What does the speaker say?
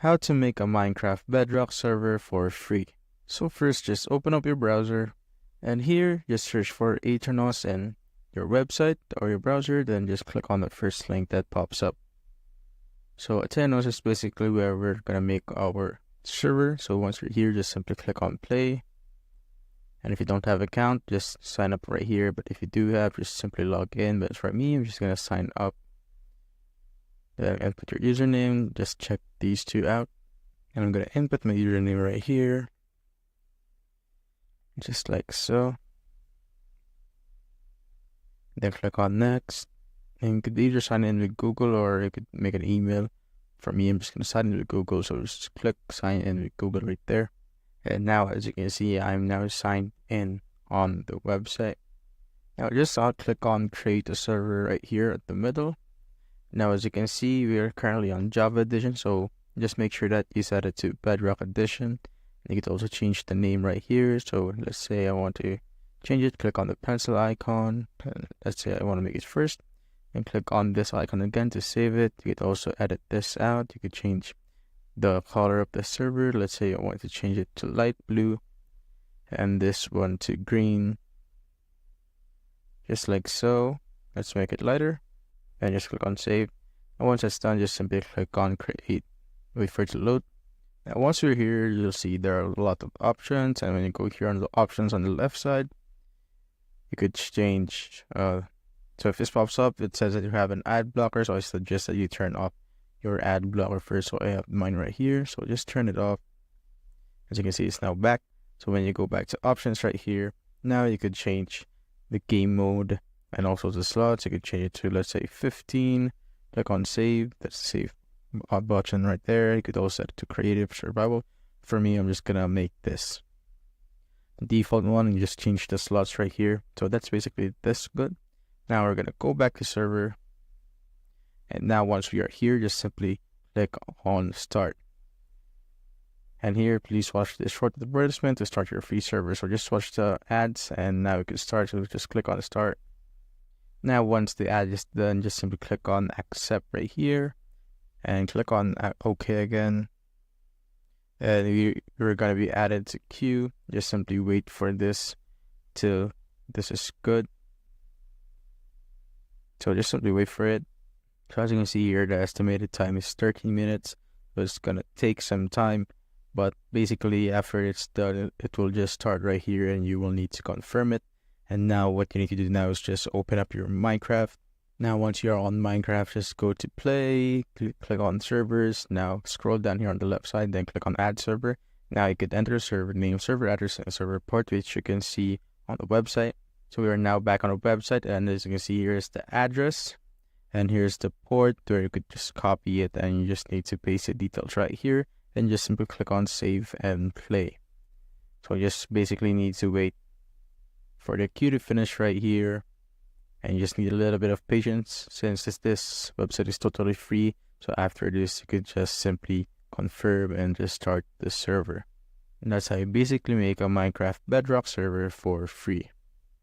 How to make a Minecraft Bedrock server for free. So first, just open up your browser, and here just search for Aternos in your website or your browser, then just click on the first link that pops up. So Aternos is basically where we're gonna make our server. So once you're here, just simply click on play. And if you don't have an account, just sign up right here. But if you do have, just simply log in. But for me, I'm just gonna sign up. Then input your username, just check these two out. And I'm going to input my username right here. Just like so. Then click on next. And you could either sign in with Google or you could make an email. For me, I'm just going to sign in with Google. So just click sign in with Google right there. And now, as you can see, I'm now signed in on the website. Now I'll click on create a server right here at the middle. Now, as you can see, we are currently on Java Edition, so just make sure that you set it to Bedrock Edition. And you could also change the name right here. So let's say I want to change it, click on the pencil icon. And let's say I want to make it first, and click on this icon again to save it. You could also edit this out. You could change the color of the server. Let's say I want to change it to light blue, and this one to green. Just like so. Let's make it lighter. And just click on save. And once that's done, just simply click on create. Wait for it to load. Now once you're here, you'll see there are a lot of options. And when you go here on the options on the left side, you could change. So if this pops up, it says that you have an ad blocker. So I suggest that you turn off your ad blocker first. So I have mine right here. So just turn it off. As you can see, it's now back. So when you go back to options right here, now you could change the game mode. And also the slots, you could change it to, let's say, 15. Click on save. That's the save button right there. You could also set it to creative survival. For me, I'm just gonna make this default one and just change the slots right here. So that's basically this good. Now we're gonna go back to server. And now once we are here, just simply click on start. And here, please watch this short advertisement to start your free server. So just watch the ads and now we can start. So just click on start. Now, once the ad is done, just simply click on accept right here and click on OK again. And you're going to be added to queue. Just simply wait for this till this is good. So just simply wait for it. So as you can see here, the estimated time is 13 minutes. So it's going to take some time. But basically, after it's done, it will just start right here and you will need to confirm it. And now what you need to do now is just open up your Minecraft. Now once you're on Minecraft, just go to play, click on servers. Now scroll down here on the left side, then click on add server. Now you could enter server name, server address, and server port, which you can see on the website. So we are now back on the website, and as you can see, here's the address. And here's the port where you could just copy it, and you just need to paste the details right here. Then just simply click on save and play. So you just basically need to wait for the queue to finish right here, and you just need a little bit of patience since this website is totally free. So after this, you could just simply confirm and just start the server. And that's how you basically make a Minecraft Bedrock server for free.